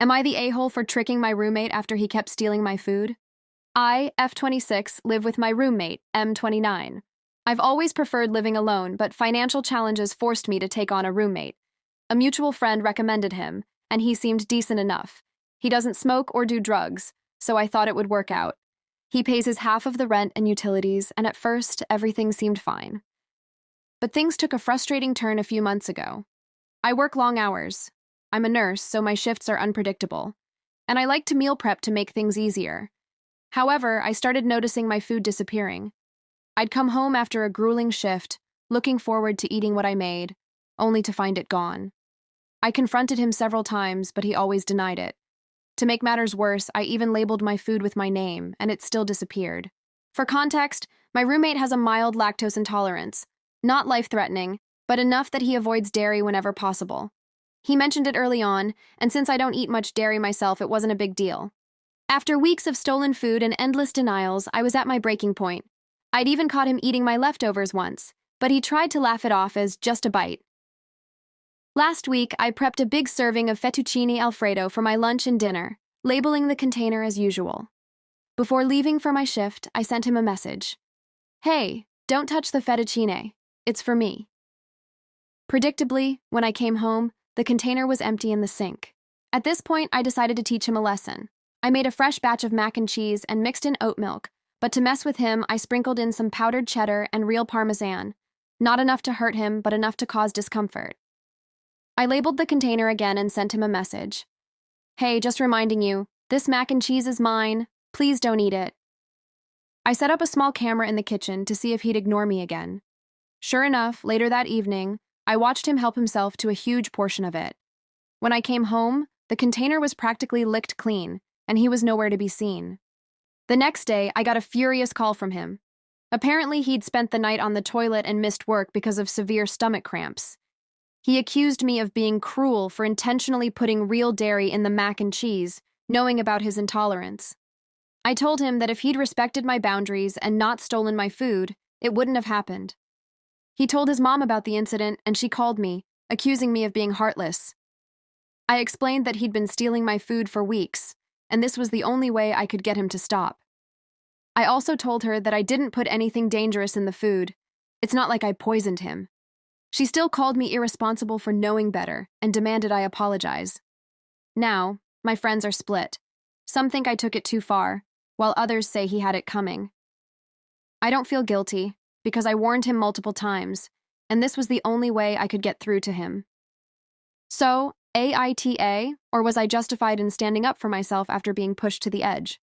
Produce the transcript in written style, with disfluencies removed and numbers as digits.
Am I the a-hole for tricking my roommate after he kept stealing my food? I, F26, live with my roommate, M29. I've always preferred living alone, but financial challenges forced me to take on a roommate. A mutual friend recommended him, and he seemed decent enough. He doesn't smoke or do drugs, so I thought it would work out. He pays his half of the rent and utilities, and at first, everything seemed fine. But things took a frustrating turn a few months ago. I work long hours. I'm a nurse, so my shifts are unpredictable. And I like to meal prep to make things easier. However, I started noticing my food disappearing. I'd come home after a grueling shift, looking forward to eating what I made, only to find it gone. I confronted him several times, but he always denied it. To make matters worse, I even labeled my food with my name, and it still disappeared. For context, my roommate has a mild lactose intolerance. Not life-threatening, but enough that he avoids dairy whenever possible. He mentioned it early on, and since I don't eat much dairy myself, it wasn't a big deal. After weeks of stolen food and endless denials, I was at my breaking point. I'd even caught him eating my leftovers once, but he tried to laugh it off as just a bite. Last week, I prepped a big serving of fettuccine alfredo for my lunch and dinner, labeling the container as usual. Before leaving for my shift, I sent him a message. Hey, don't touch the fettuccine. It's for me. Predictably, when I came home, the container was empty in the sink. At this point, I decided to teach him a lesson. I made a fresh batch of mac and cheese and mixed in oat milk, but to mess with him, I sprinkled in some powdered cheddar and real Parmesan. Not enough to hurt him, but enough to cause discomfort. I labeled the container again and sent him a message. Hey, just reminding you, this mac and cheese is mine. Please don't eat it. I set up a small camera in the kitchen to see if he'd ignore me again. Sure enough, later that evening, I watched him help himself to a huge portion of it. When I came home, the container was practically licked clean, and he was nowhere to be seen. The next day, I got a furious call from him. Apparently, he'd spent the night on the toilet and missed work because of severe stomach cramps. He accused me of being cruel for intentionally putting real dairy in the mac and cheese, knowing about his intolerance. I told him that if he'd respected my boundaries and not stolen my food, it wouldn't have happened. He told his mom about the incident, and she called me, accusing me of being heartless. I explained that he'd been stealing my food for weeks, and this was the only way I could get him to stop. I also told her that I didn't put anything dangerous in the food. It's not like I poisoned him. She still called me irresponsible for knowing better and demanded I apologize. Now, my friends are split. Some think I took it too far, while others say he had it coming. I don't feel guilty, because I warned him multiple times, and this was the only way I could get through to him. So, AITA, or was I justified in standing up for myself after being pushed to the edge?